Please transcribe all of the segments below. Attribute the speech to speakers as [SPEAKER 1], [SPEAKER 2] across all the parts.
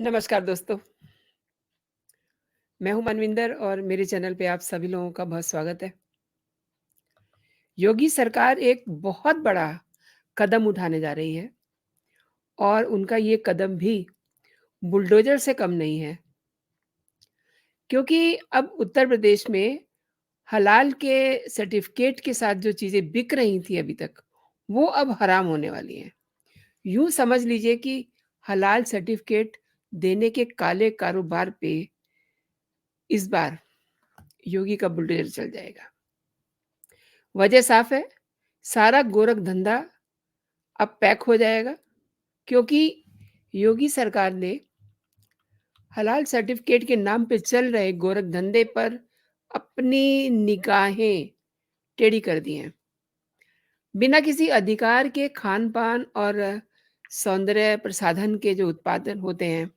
[SPEAKER 1] नमस्कार दोस्तों, मैं हूं मनविंदर और मेरे चैनल पे आप सभी लोगों का बहुत स्वागत है। योगी सरकार एक बहुत बड़ा कदम उठाने जा रही है और उनका ये कदम भी बुलडोज़र से कम नहीं है, क्योंकि अब उत्तर प्रदेश में हलाल के सर्टिफ़िकेट के साथ जो चीज़ें बिक रही थी अभी तक, वो अब हराम होने वाली हैं। यूँ समझ लीजिए कि हलाल सर्टिफ़िकेट देने के काले कारोबार पे इस बार योगी का बुलडोज़र चल जाएगा। वजह साफ है, सारा गोरख धंधा अब पैक हो जाएगा, क्योंकि योगी सरकार ने हलाल सर्टिफिकेट के नाम पे चल रहे गोरख धंधे पर अपनी निगाहें टेढ़ी कर दी हैं। बिना किसी अधिकार के खान-पान और सौंदर्य प्रसाधन के जो उत्पादन होते हैं,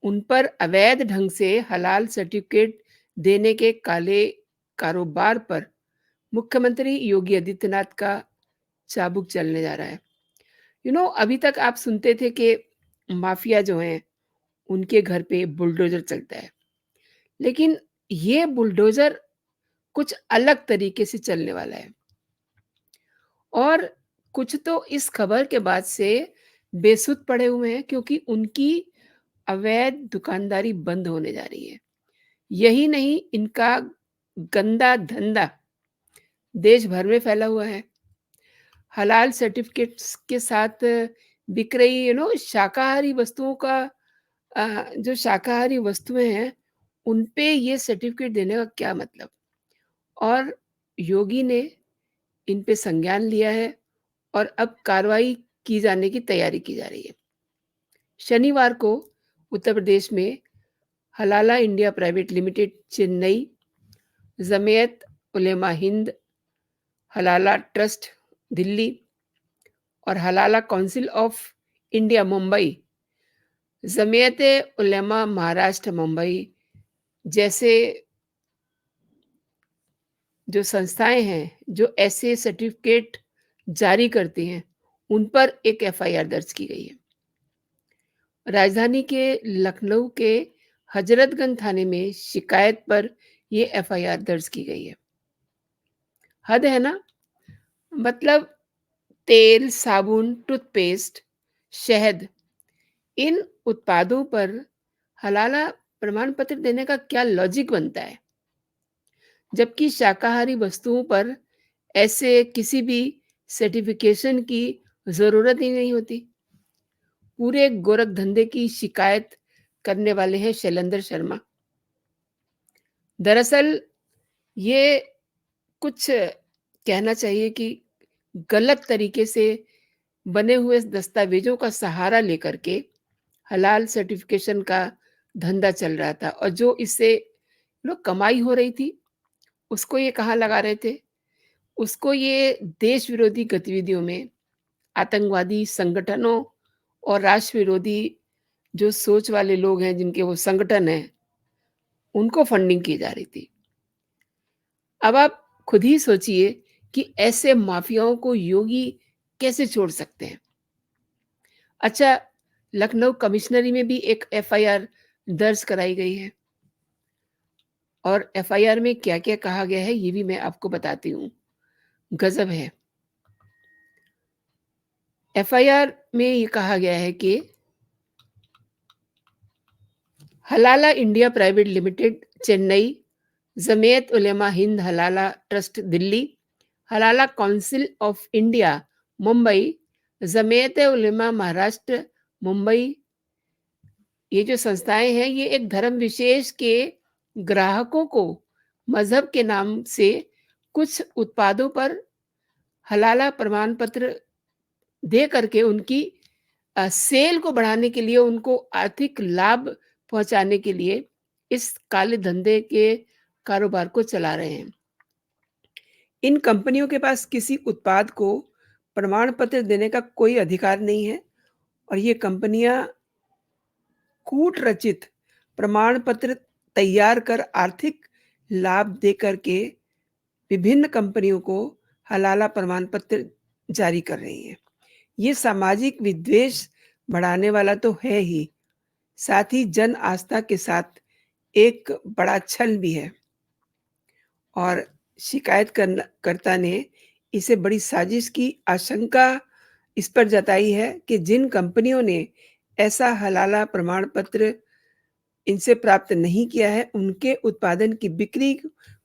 [SPEAKER 1] उन पर अवैध ढंग से हलाल सर्टिफिकेट देने के काले कारोबार पर मुख्यमंत्री योगी आदित्यनाथ का चाबुक चलने जा रहा है। अभी तक आप सुनते थे कि माफिया जो हैं, उनके घर पे बुलडोज़र चलता है। लेकिन ये बुलडोज़र कुछ अलग तरीके से चलने वाला है और कुछ तो इस खबर के बाद से बेसुध पड़े हुए हैं, क्योंकि उनकी अवैध दुकानदारी बंद होने जा रही है। यही नहीं, इनका गंदा धंधा देश भर में फैला हुआ है। हलाल सर्टिफ़िकेट्स के साथ बिक रही शाकाहारी वस्तुओं का जो शाकाहारी वस्तुएँ हैं, उन पे ये सर्टिफ़िकेट देने का क्या मतलब? और योगी ने इन पे संज्ञान लिया है और अब कार्रवाई की जाने की तैयारी की जा रही है। शनिवार को उत्तर प्रदेश में Halal India private limited Chennai, Jamiat Ulema Hind, Halal trust Delhi और Halal council of India Mumbai, Jamiat Ulema Maharashtra Mumbai जैसे जो संस्थाएँ हैं, जो ऐसे सर्टिफ़िकेट जारी करती हैं, उन पर एक एफ़आईआर दर्ज की गई है। राजधानी के लखनऊ के हज़रतगंज थाने में शिकायत पर ये एफ़आईआर दर्ज की गई है। हद है ना? मतलब तेल, साबुन, टूथपेस्ट, शहद, इन उत्पादों पर हलाला प्रमाण पत्र देने का क्या लॉजिक बनता है? जबकि शाकाहारी वस्तुओं पर ऐसे किसी भी सर्टिफिकेशन की ज़रूरत ही नहीं होती। पूरे गोरख धंधे की शिकायत करने वाले हैं शैलेंद्र शर्मा। दरअसल ये कुछ कहना चाहिए कि गलत तरीके से बने हुए दस्तावेज़ों का सहारा लेकर के हलाल सर्टिफ़िकेशन का धंधा चल रहा था, और जो इससे कमाई हो रही थी, उसको ये कहाँ लगा रहे थे? उसको ये देश विरोधी गतिविधियों में, आतंकवादी संगठनों और राष्ट्र विरोधी जो सोच वाले लोग हैं, जिनके वो संगठन हैं, उनको फंडिंग की जा रही थी। अब आप खुद ही सोचिए कि ऐसे माफियाओं को योगी कैसे छोड़ सकते हैं? अच्छा, लखनऊ कमिश्नरी में भी एक एफआईआर दर्ज कराई गई है और एफआईआर में क्या-क्या कहा गया है, ये भी मैं आपको बताती हूँ। गज़ब है। एफआईआर में ये कहा गया है कि Halal India private limited Chennai, Jamiat Ulema Hind Halal trust Delhi, Halal council of India Mumbai, Jamiat Ulema Maharashtra Mumbai, ये जो संस्थाएं हैं, ये एक धर्म विशेष के ग्राहकों को मजहब के नाम से कुछ उत्पादों पर हलाला प्रमाण पत्र दे करके उनकी सेल को बढ़ाने के लिए, उनको आर्थिक लाभ पहुंचाने के लिए इस काले धंधे के कारोबार को चला रहे हैं। इन कंपनियों के पास किसी उत्पाद को प्रमाण पत्र देने का कोई अधिकार नहीं है और ये कंपनियां कूट रचित प्रमाण पत्र तैयार कर आर्थिक लाभ दे करके विभिन्न कंपनियों को हलाला प्रमाण पत्र जारी कर रही हैं। ये सामाजिक विद्वेष बढ़ाने वाला तो है ही, साथ ही जन आस्था के साथ एक बड़ा छल भी है और कर्ता ने इसे बड़ी साजिश की आशंका इस पर जताई है कि जिन कंपनियों ने ऐसा हलाला प्रमाण पत्र इनसे प्राप्त नहीं किया है, उनके उत्पादन की बिक्री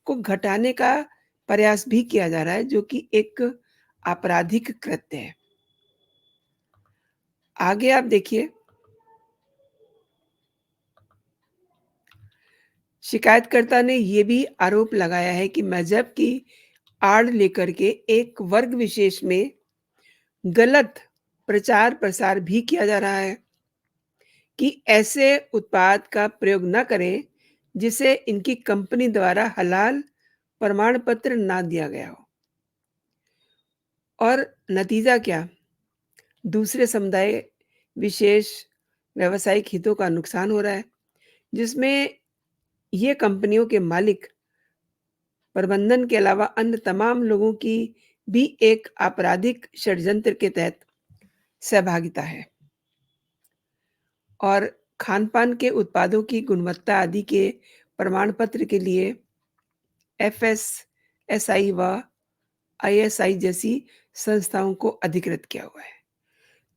[SPEAKER 1] को घटाने का प्रयास भी किया जा रहा है, जो कि एक आपराधिक कृत्य है। आगे आप देखिए, शिकायतकर्ता ने ये भी आरोप लगाया है कि मज़हब की आड़ लेकर के एक वर्ग विशेष में गलत प्रचार-प्रसार भी किया जा रहा है कि ऐसे उत्पाद का प्रयोग न करें, जिसे इनकी कंपनी द्वारा हलाल प्रमाण पत्र ना दिया गया हो। और नतीजा क्या? दूसरे समुदाय विशेष व्यावसायिक हितों का नुकसान हो रहा है, जिसमें ये कंपनियों के मालिक, प्रबंधन के अलावा अन्य तमाम लोगों की भी एक आपराधिक षड्यंत्र के तहत सहभागिता है। और खान-पान के उत्पादों की गुणवत्ता आदि के प्रमाण पत्र के लिए एफएसएसआई व आईएसआई जैसी संस्थाओं को अधिकृत किया हुआ है।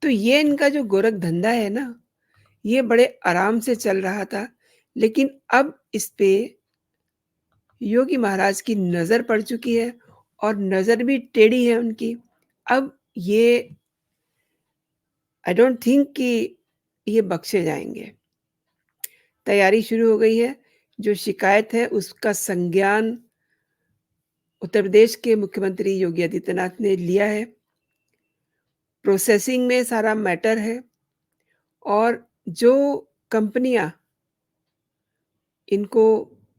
[SPEAKER 1] तो ये इनका जो गोरख धंधा है ना, ये बड़े आराम से चल रहा था, लेकिन अब इस पे योगी महाराज की नज़र पड़ चुकी है और नज़र भी टेढ़ी है उनकी। अब ये आई डोंट थिंक कि ये बख्शे जाएँगे। तैयारी शुरू हो गई है, जो शिकायत है उसका संज्ञान उत्तर प्रदेश के मुख्यमंत्री योगी आदित्यनाथ ने लिया है। प्रोसेसिंग में सारा मैटर है और जो कंपनियाँ इनको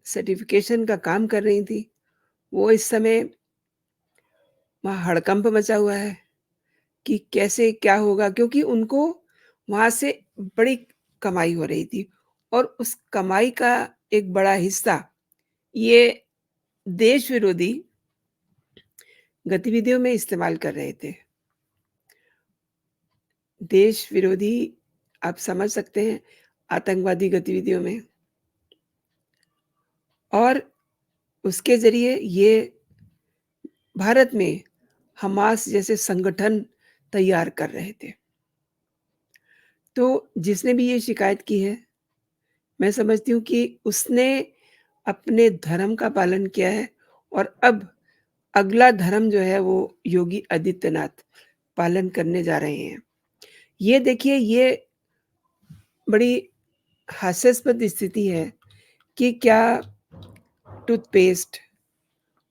[SPEAKER 1] सर्टिफ़िकेशन का काम कर रही थी, वो इस समय वहाँ हड़कंप मचा हुआ है कि कैसे क्या होगा, क्योंकि उनको वहाँ से बड़ी कमाई हो रही थी और उस कमाई का एक बड़ा हिस्सा ये देश विरोधी गतिविधियों में इस्तेमाल कर रहे थे। देश विरोधी आप समझ सकते हैं, आतंकवादी गतिविधियों में। और उसके ज़रिए ये भारत में हमास जैसे संगठन तैयार कर रहे थे। तो जिसने भी ये शिकायत की है, मैं समझती हूँ कि उसने अपने धर्म का पालन किया है और अब अगला धर्म जो है वो योगी आदित्यनाथ पालन करने जा रहे हैं। ये देखिए, ये बड़ी हास्यास्पद स्थिति है कि क्या टूथपेस्ट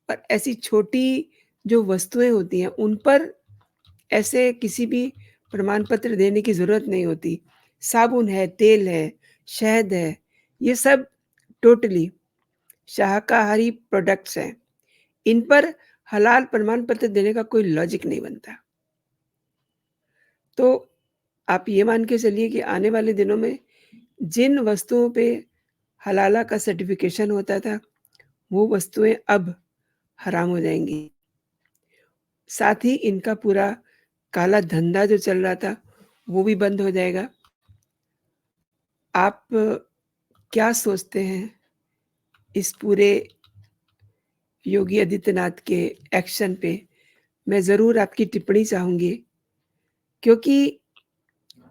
[SPEAKER 1] और ऐसी छोटी जो वस्तुएँ होती हैं, उन पर ऐसे किसी भी प्रमाण पत्र देने की ज़रूरत नहीं होती। साबुन है, तेल है, शहद है, ये सब टोटली शाकाहारी प्रोडक्ट्स हैं। इन पर हलाल प्रमाण पत्र देने का कोई लॉजिक नहीं बनता। तो आप ये मान के चलिए कि आने वाले दिनों में जिन वस्तुओं पे हलाला का सर्टिफ़िकेशन होता था, वो वस्तुएँ अब हराम हो जाएँगी। साथ ही इनका पूरा काला धंधा जो चल रहा था, वो भी बंद हो जाएगा। आप क्या सोचते हैं इस पूरे योगी आदित्यनाथ के एक्शन पे? मैं ज़रूर आपकी टिप्पणी चाहूँगी, क्योंकि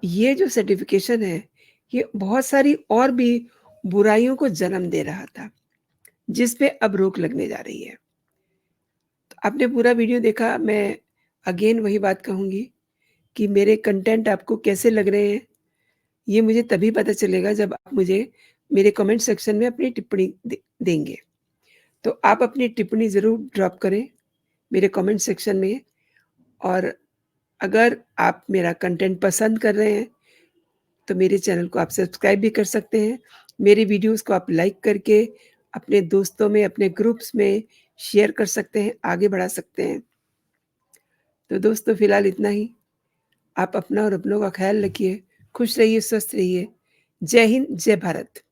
[SPEAKER 1] ये जो सर्टिफ़िकेशन है, ये बहुत सारी और भी बुराइयों को जन्म दे रहा था, जिस पे अब रोक लगने जा रही है। तो आपने पूरा वीडियो देखा, मैं अगेन वही बात कहूँगी कि मेरे कंटेंट आपको कैसे लग रहे हैं, ये मुझे तभी पता चलेगा जब आप मुझे मेरे कमेंट सेक्शन में अपनी टिप्पणी देंगे। तो आप अपनी टिप्पणी ज़रूर ड्रॉप करें मेरे कमेंट सेक्शन में। और अगर आप मेरा कंटेंट पसंद कर रहे हैं, तो मेरे चैनल को आप सब्सक्राइब भी कर सकते हैं। मेरे वीडियोज़ को आप लाइक करके अपने दोस्तों में, अपने ग्रुप्स में शेयर कर सकते हैं, आगे बढ़ा सकते हैं। तो दोस्तों, फिलहाल इतना ही। आप अपना और अपनों का ख़्याल रखिए, खुश रहिए, स्वस्थ रहिए। जय हिंद, जय भारत।